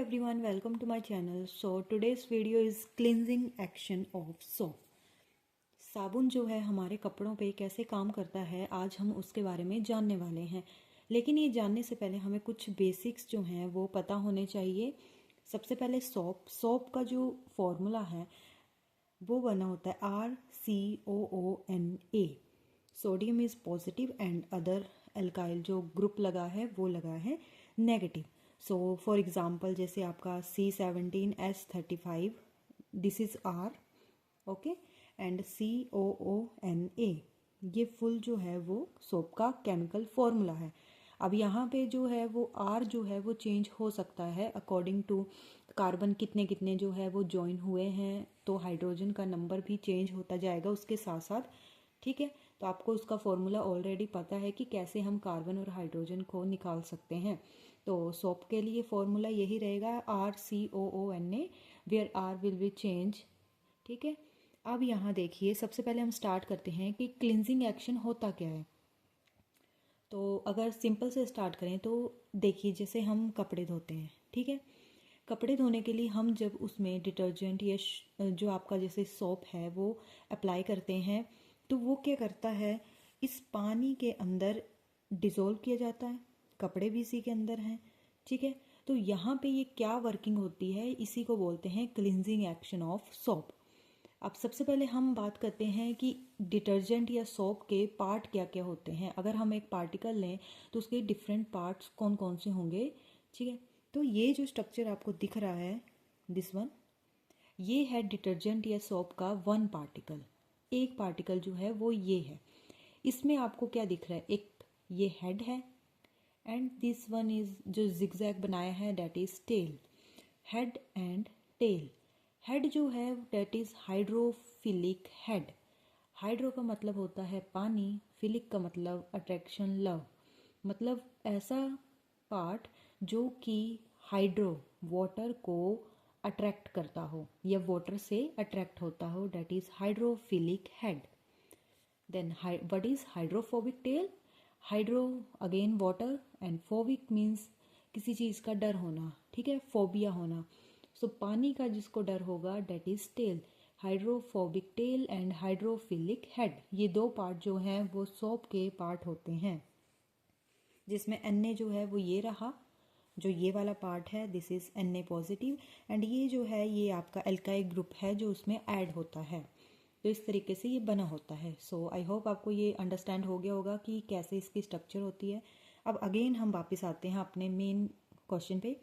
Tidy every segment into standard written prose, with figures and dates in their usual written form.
everyone, welcome to my channel. So today's video is cleansing action of soap. साबुन जो है हमारे कपड़ों पे कैसे काम करता है, आज हम उसके बारे में जानने वाले हैं। लेकिन ये जानने से पहले हमें कुछ बेसिक्स जो हैं वो पता होने चाहिए। सबसे पहले सोप का जो फॉर्मूला है वो बना होता है RCOONA। Sodium is positive and other alkyl जो ग्रुप लगा है वो लगा है नेगेटिव। सो फॉर एग्जांपल जैसे आपका C17H35 this is R, okay, and COONA ये फुल जो है वो सोप का केमिकल फॉर्मूला है। अब यहाँ पे जो है वो R जो है वो चेंज हो सकता है अकॉर्डिंग टू कार्बन कितने कितने जो है वो ज्वाइन हुए हैं, तो हाइड्रोजन का नंबर भी चेंज होता जाएगा उसके साथ साथ। ठीक है, तो आपको उसका फॉर्मूला ऑलरेडी पता है कि कैसे हम कार्बन और हाइड्रोजन को निकाल सकते हैं। तो सोप के लिए फॉर्मूला यही रहेगा RCOONA, where R will be change. ठीक है, अब यहाँ देखिए सबसे पहले हम स्टार्ट करते हैं कि क्लिनजिंग एक्शन होता क्या है। तो अगर सिंपल से स्टार्ट करें तो देखिए जैसे हम कपड़े धोते हैं, ठीक है, कपड़े धोने के लिए हम जब उसमें डिटर्जेंट या जो आपका जैसे सोप है वो अप्लाई करते हैं तो वो क्या करता है, इस पानी के अंदर डिज़ोल्व किया जाता है, कपड़े भी इसी के अंदर हैं। ठीक है, तो यहाँ पे ये क्या वर्किंग होती है, इसी को बोलते हैं क्लिनजिंग एक्शन ऑफ सोप। अब सबसे पहले हम बात करते हैं कि डिटर्जेंट या सोप के पार्ट क्या क्या होते हैं। अगर हम एक पार्टिकल लें तो उसके डिफरेंट पार्ट्स कौन कौन से होंगे। ठीक है, तो ये जो स्ट्रक्चर आपको दिख रहा है दिस वन, ये है डिटर्जेंट या सोप का वन पार्टिकल। एक पार्टिकल जो है वो ये है। इसमें आपको क्या दिख रहा है, एक ये हेड है एंड दिस वन इज जो जिगजैग बनाया है that is tail. Head and tail. Head जो है that is hydrophilic head. Hydro का मतलब होता है पानी, फिलिक का मतलब अट्रैक्शन, लव, मतलब ऐसा पार्ट जो कि हाइड्रो वाटर को अट्रैक्ट करता हो या वाटर से अट्रैक्ट होता हो, that is hydrophilic head. Then what is hydrophobic tail. Hydro again water and phobic means किसी चीज़ का डर होना, ठीक है, फोबिया होना। सो पानी का जिसको डर होगा that is tail. Hydrophobic tail and hydrophilic head, ये दो पार्ट जो हैं वो सोप के पार्ट होते हैं, जिसमें Na जो है वो ये रहा, जो ये वाला पार्ट है this is Na positive, and ये जो है ये आपका एल्काइल ग्रुप है जो उसमें ऐड होता है। तो इस तरीके से ये बना होता है। सो आई होप आपको ये अंडरस्टैंड हो गया होगा कि कैसे इसकी स्ट्रक्चर होती है। अब अगेन हम वापस आते हैं अपने मेन क्वेश्चन पे।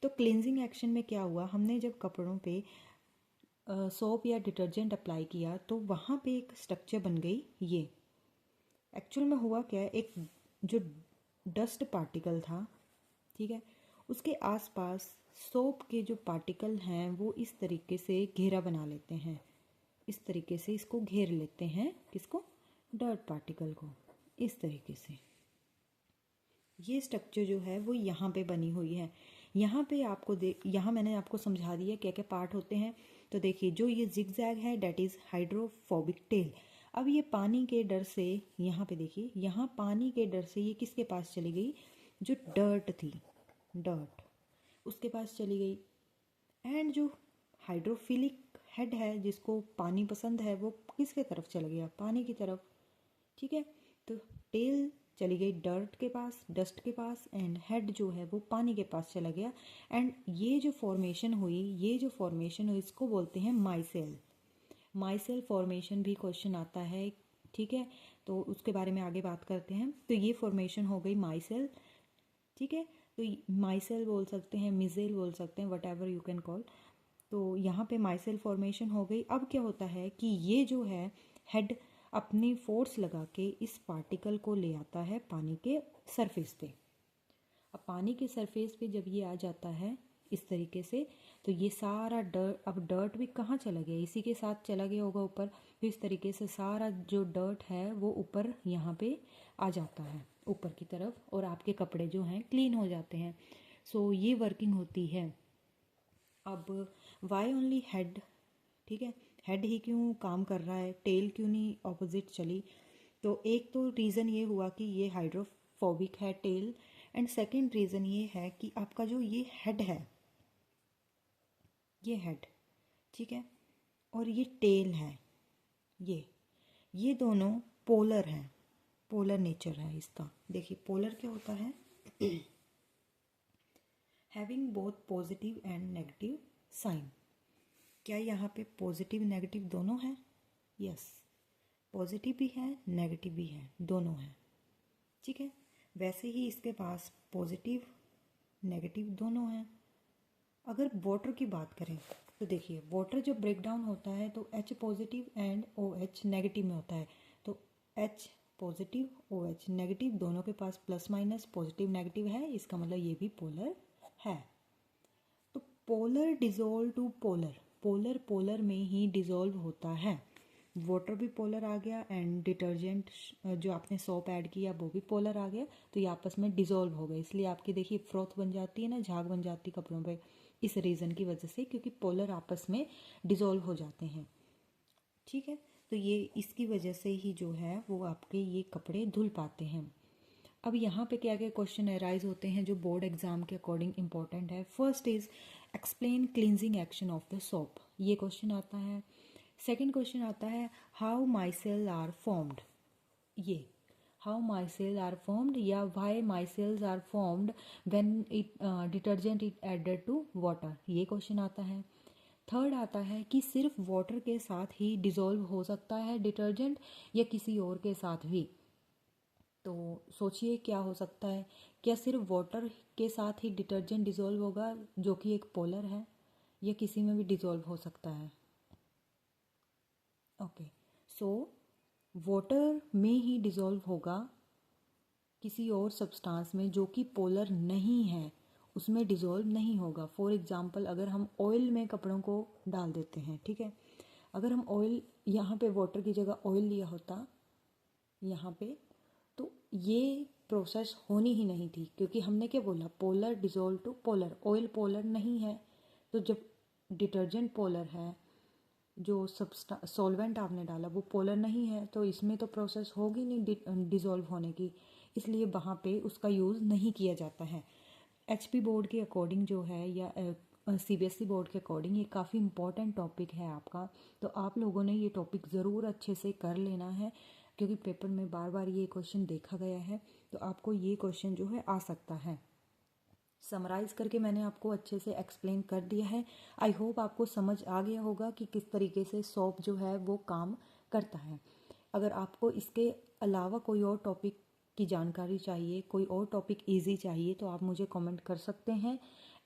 तो क्लिनजिंग एक्शन में क्या हुआ, हमने जब कपड़ों पे सोप या डिटर्जेंट अप्लाई किया तो वहाँ पे एक स्ट्रक्चर बन गई। ये एक्चुअल में हुआ क्या है, एक जो डस्ट पार्टिकल था, ठीक है, उसके आसपास सोप के जो पार्टिकल हैं वो इस तरीके से घेरा बना लेते हैं, इस तरीके से इसको घेर लेते हैं, किसको, डर्ट पार्टिकल को, इस तरीके से। ये स्ट्रक्चर जो है वो यहाँ पे बनी हुई है। यहाँ पे आपको यहाँ मैंने आपको समझा दिया क्या क्या पार्ट होते हैं। तो देखिए जो ये जिगजैग है दैट इज़ हाइड्रोफोबिक टेल। अब ये पानी के डर से, यहाँ पे देखिए, यहाँ पानी के डर से ये किसके पास चली गई, जो डर्ट थी, डर्ट उसके पास चली गई। एंड जो हाइड्रोफिलिक हेड है जिसको पानी पसंद है वो किसके तरफ चला गया, पानी की तरफ। ठीक है, तो टेल चली गई डर्ट के पास, डस्ट के पास, एंड हेड जो है वो पानी के पास चला गया। एंड ये जो फॉर्मेशन हुई, इसको बोलते हैं माइसेल। माइसेल फॉर्मेशन भी क्वेश्चन आता है, ठीक है, तो उसके बारे में आगे बात करते हैं। तो ये फॉर्मेशन हो गई माइसेल, ठीक है, तो माइसेल बोल सकते हैं, मिजेल बोल सकते हैं, what ever you can call. तो यहाँ पे माइसेल फॉर्मेशन हो गई। अब क्या होता है कि ये जो है हेड अपनी फोर्स लगा के इस पार्टिकल को ले आता है पानी के सरफेस पे। अब पानी के सरफेस पे जब ये आ जाता है इस तरीके से, तो ये सारा डर्ट, अब डर्ट भी कहाँ चला गया, इसी के साथ चला गया होगा ऊपर। तो इस तरीके से सारा जो डर्ट है वो ऊपर यहाँ पे आ जाता है ऊपर की तरफ, और आपके कपड़े जो हैं क्लीन हो जाते हैं। सो ये वर्किंग होती है। अब वाई ओनली हेड, ठीक है, हेड ही क्यों काम कर रहा है, टेल क्यों नहीं ऑपोजिट चली। तो एक तो रीज़न ये हुआ कि ये हाइड्रोफोबिक है टेल, एंड सेकंड रीज़न ये है कि आपका जो ये हेड है ये हेड, ठीक है, और ये टेल है। ये दोनों पोलर हैं, पोलर नेचर है इसका। देखिए पोलर क्या होता है, having both positive and negative sign. क्या यहाँ पे पॉजिटिव नेगेटिव दोनों हैं? यस, पॉजिटिव भी है नेगेटिव भी है, दोनों हैं, ठीक है। वैसे ही इसके पास पॉजिटिव नेगेटिव दोनों हैं। अगर वाटर की बात करें तो देखिए वाटर जब ब्रेक डाउन होता है तो H positive and OH negative में होता है। तो H पॉजिटिव OH नेगेटिव दोनों के पास प्लस माइनस पॉजिटिव नेगेटिव है, इसका मतलब ये भी पोलर है। तो polar dissolve to polar, polar polar में ही डिजोल्व होता है। वाटर भी पोलर आ गया एंड डिटर्जेंट जो आपने सोप ऐड किया वो भी पोलर आ गया, तो ये आपस में डिजोल्व हो गए। इसलिए आपकी देखिए फ्रोथ बन जाती है ना, झाग बन जाती है कपड़ों पे, इस रीज़न की वजह से, क्योंकि पोलर आपस में डिजोल्व हो जाते हैं, ठीक है। तो ये इसकी वजह से ही जो है वो आपके ये कपड़े धुल पाते हैं। अब यहाँ पे क्या क्या क्वेश्चन अराइज होते हैं जो बोर्ड एग्जाम के अकॉर्डिंग इंपॉर्टेंट है। First is explain cleansing action of the soap, ये क्वेश्चन आता है। सेकंड क्वेश्चन आता है हाउ माइसेल आर फॉर्म्ड, ये हाउ माइसेल आर फॉर्म्ड या why micelles are formed when it detergent it added to water, ये question आता है। थर्ड आता है कि सिर्फ वाटर के साथ ही डिजोल्व हो सकता है डिटर्जेंट या किसी और के साथ भी। तो सोचिए क्या हो सकता है, क्या सिर्फ वाटर के साथ ही डिटर्जेंट डिजोल्व होगा जो कि एक पोलर है, या किसी में भी डिजोल्व हो सकता है? ओके, सो वाटर में ही डिजोल्व होगा, किसी और सब्सटेंस में जो कि पोलर नहीं है उसमें डिजोल्व नहीं होगा। फॉर एग्जांपल अगर हम ऑयल में कपड़ों को डाल देते हैं, ठीक है, अगर हम ऑयल यहाँ पे वाटर की जगह ऑयल लिया होता यहाँ पे, तो ये प्रोसेस होनी ही नहीं थी, क्योंकि हमने क्या बोला, polar dissolve to polar, oil polar नहीं है। तो जब डिटर्जेंट पोलर है, जो सॉल्वेंट आपने डाला वो पोलर नहीं है, तो इसमें तो प्रोसेस होगी नहीं डिज़ोल्व होने की, इसलिए वहाँ पे उसका यूज़ नहीं किया जाता है। HP बोर्ड के अकॉर्डिंग जो है या CBSE बोर्ड के अकॉर्डिंग ये काफ़ी इंपॉर्टेंट टॉपिक है आपका, तो आप लोगों ने ये टॉपिक ज़रूर अच्छे से कर लेना है, क्योंकि पेपर में बार बार ये क्वेश्चन देखा गया है, तो आपको ये क्वेश्चन जो है आ सकता है। समराइज करके मैंने आपको अच्छे से एक्सप्लेन कर दिया है। आई होप आपको समझ आ गया होगा कि किस तरीके से सोप जो है वो काम करता है। अगर आपको इसके अलावा कोई और टॉपिक की जानकारी चाहिए, कोई और टॉपिक इजी चाहिए, तो आप मुझे कमेंट कर सकते हैं।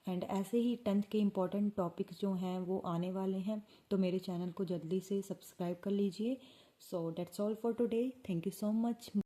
एंड ऐसे ही 10th के इम्पॉर्टेंट टॉपिक्स जो हैं वो आने वाले हैं, तो मेरे चैनल को जल्दी से सब्सक्राइब कर लीजिए। So that's all for today, thank you so much.